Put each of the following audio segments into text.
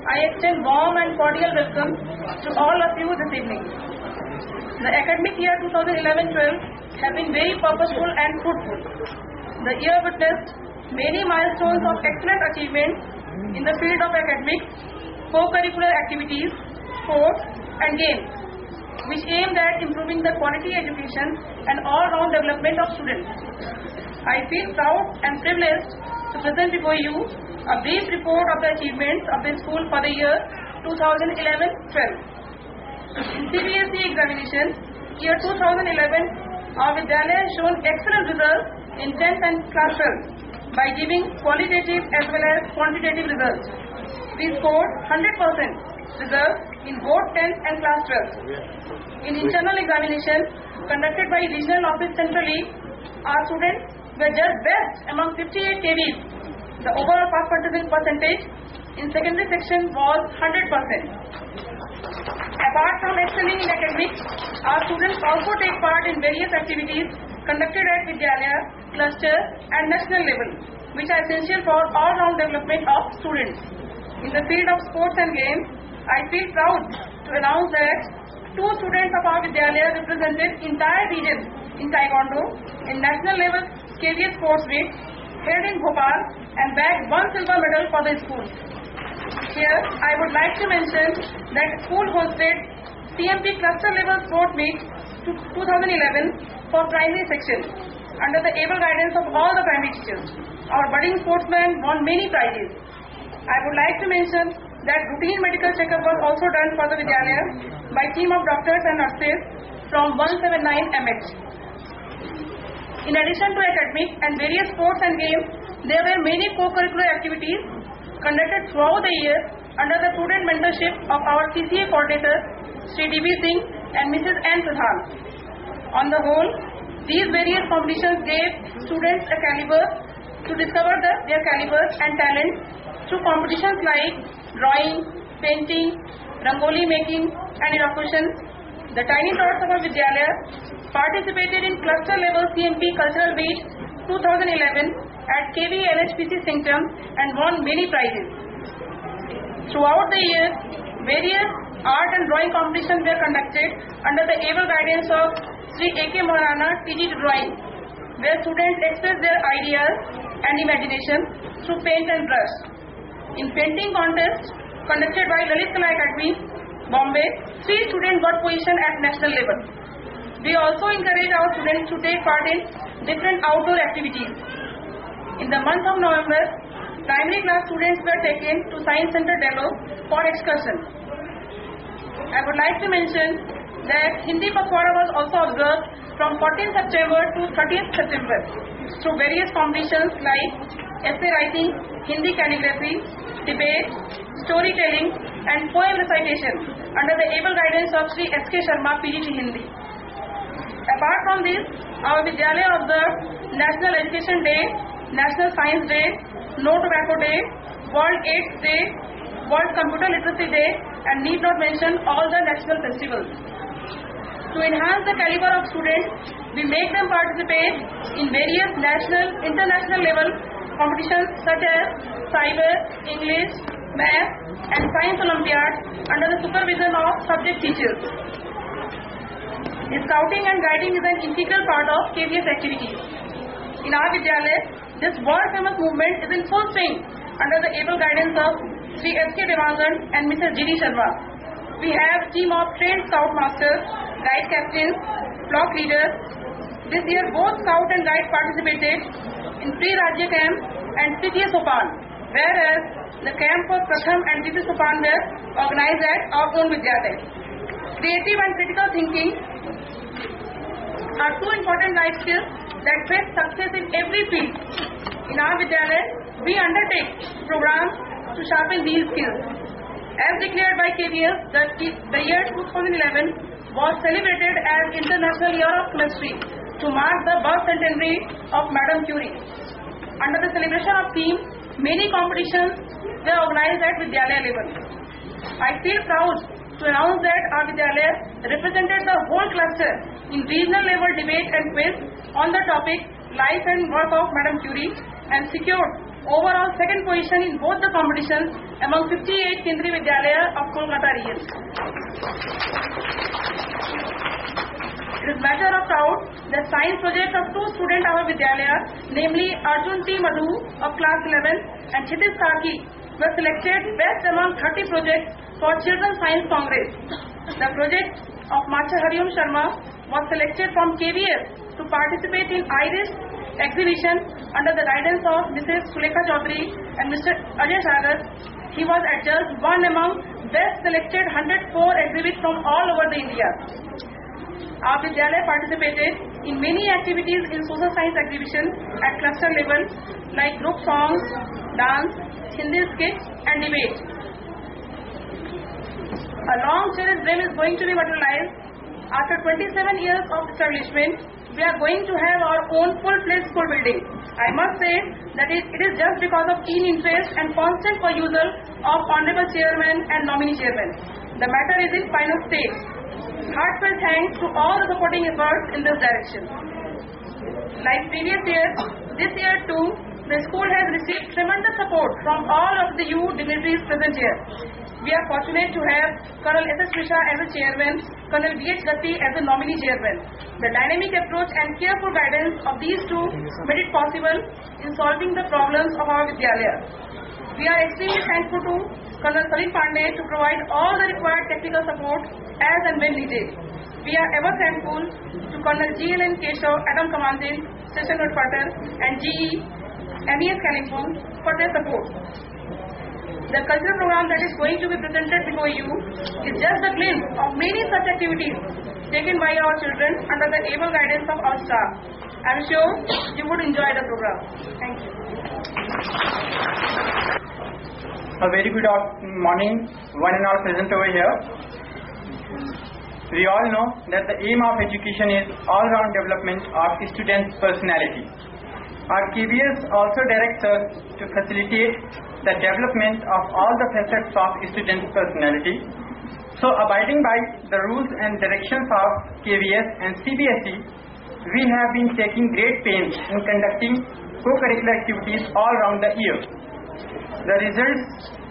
I extend warm and cordial welcome to all of you this evening. The academic year 2011-12 has been very purposeful and fruitful. The year witnessed many milestones of excellent achievements in the field of academics, co-curricular activities, sports and games, which aimed at improving the quality education and all-round development of students. I feel proud and privileged to present before you a brief report of the achievements of the school for the year 2011-12. In CBSE examination, year 2011, our Vidyalaya has shown excellent results in 10th and class 12 by giving qualitative as well as quantitative results. We scored 100% results in both 10th and class 12. In internal examination conducted by Regional Office Centrally, our students were judged best among 58 KVs. The overall pass percentage in secondary section was 100%. Apart from excelling in academics, our students also take part in various activities conducted at Vidyalaya, cluster and national level, which are essential for all-round development of students. In the field of sports and games, I feel proud to announce that 2 students of our Vidyalaya represented entire region in Taekwondo in national level KVS sports meet held in Bhopal and bagged 1 silver medal for the school. Here, I would like to mention that school hosted CMP cluster level sport meet 2011 for primary section under the able guidance of all the primary teachers. Our budding sportsmen won many prizes. I would like to mention that routine medical checkup was also done for the Vidyalaya by team of doctors and nurses from 179 MH. In addition to academic and various sports and games, there were many co-curricular activities conducted throughout the year under the prudent mentorship of our CCA coordinator, Sri D.B. Singh and Mrs. N. Pradhan. On the whole, these various competitions gave students a caliber to discover their calibers and talents through competitions like drawing, painting, rangoli making and elocution. The tiny tots of our Vidyalaya participated in cluster level CMP Cultural Meet 2011 at KV NHPC Sanctum and won many prizes. Throughout the year, various art and drawing competitions were conducted under the able guidance of Sri A.K. Maharana TG Drawing, where students express their ideas and imagination through paint and brush. In painting contest conducted by Lalit Kala Academy, Bombay, 3 students got position at national level. We also encourage our students to take part in different outdoor activities. In the month of November, primary class students were taken to Science Center Dello for excursion. I would like to mention that Hindi Pakhwada was also observed from 14th September to 30th September through various competitions like essay writing, Hindi calligraphy, debate, storytelling and poem recitation under the able guidance of Sri S.K. Sharma PGT Hindi. Apart from this, our Vidyalaya observed National Education Day, National Science Day, No Tobacco Day, World AIDS Day, World Computer Literacy Day and need not mention all the national festivals. To enhance the caliber of students, we make them participate in various national, international level competitions such as Cyber, English, Math and Science Olympiad under the supervision of subject teachers. Scouting and guiding is an integral part of KVS activities. In our Vidyalaya, this world-famous movement is in full swing under the able guidance of Sri S.K. Devangan and Mr. G.D. Sharma. We have a team of trained scout masters, guide captains, flock leaders. This year, both scout and guide participated in pre-Rajya camp and Tritiya Sopan, whereas the camp for Pratham and Tritiya Sopan were organized at our own Vidyalaya. Creative and critical thinking are 2 important life skills that fetch success in every field. In our Vidyalaya, we undertake programs to sharpen these skills. As declared by KVS, the year 2011 was celebrated as International Year of Chemistry to mark the birth centenary of Madame Curie. Under the celebration of theme, many competitions were organized at Vidyalaya level. I feel proud to announce that our Vidyalaya represented the whole cluster in regional level debate and quiz on the topic Life and Work of Madame Curie and secured overall second position in both the competitions among 58 Kendriya Vidyalaya of Kolkata region. It is matter of doubt that science project of two students of our Vidyalaya, namely Arjun T. Madhu of class 11 and Kshitiz Saki, were selected best among 30 projects for Children's Science Congress. The project of Master Hariom Sharma was selected from KVS to participate in IRIS exhibition under the guidance of Mrs. Sulekha Chaudhary and Mr. Ajay Sagar. He was adjudged one among best selected 104 exhibits from all over the India. Our Vidyalaya participated in many activities in social science exhibition at cluster level like group songs, dance, Hindi skits and debate. A long cherished dream is going to be materialized. After 27 years of establishment, we are going to have our own full-fledged school building. I must say that it is just because of keen interest and constant perusal of Honorable Chairman and Nominee Chairman. The matter is in final stage. Heartfelt thanks to all the supporting efforts in this direction. Like previous year, this year too, the school has received tremendous support from all of the youth dignitaries present here. We are fortunate to have Colonel S.S. Mishra as a chairman, Colonel B.H. Gatti as a nominee chairman. The dynamic approach and careful guidance of these two made it possible in solving the problems of our Vidyalaya. We are extremely thankful to Colonel Salil Pandey to provide all the required technical support as and when needed. We are ever thankful to Colonel G.L.N. Keshav, Adam Commandant, Station Headquarters, and GE, MES Kalimpong for their support. The cultural program that is going to be presented before you is just a glimpse of many such activities taken by our children under the able guidance of our staff. I am sure you would enjoy the program. Thank you. A very good morning, one and all present over here. We all know that the aim of education is all-round development of students' personality. Our KVS also directs us to facilitate the development of all the facets of students' personality. So, abiding by the rules and directions of KVS and CBSE, we have been taking great pains in conducting co-curricular activities all around the year. The results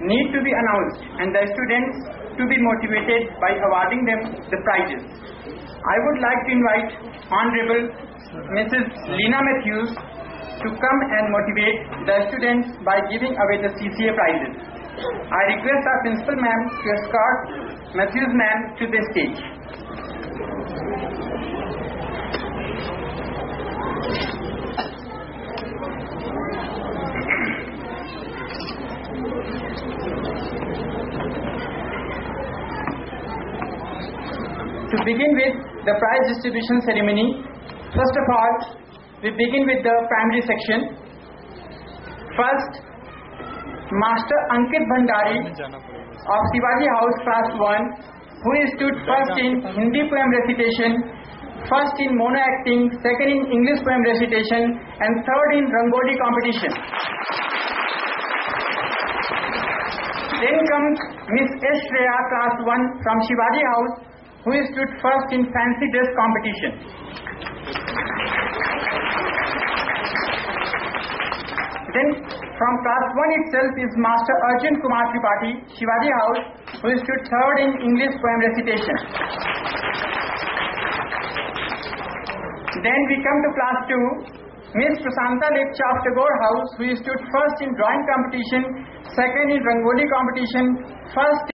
need to be announced and the students to be motivated by awarding them the prizes. I would like to invite Honorable Mrs. Leena Matthews to come and motivate the students by giving away the CCA prizes. I request our Principal Ma'am to escort Matthews Ma'am to the stage. To begin with the prize distribution ceremony, first of all, we begin with the primary section. First, Master Ankit Bhandari of Shivaji House Class 1, who stood first in Hindi poem recitation, first in mono acting, second in English poem recitation, and third in Rangoli competition. Then comes Miss S. Shreya Class 1 from Shivaji House, who stood first in fancy dress competition. Then from class 1 itself is Master Arjun Kumar Tripathi, Shivaji House, who stood third in English poem recitation. Then we come to class 2, Miss Prasanta Lepcha of Tagore House, who stood first in drawing competition, second in Rangoli competition, first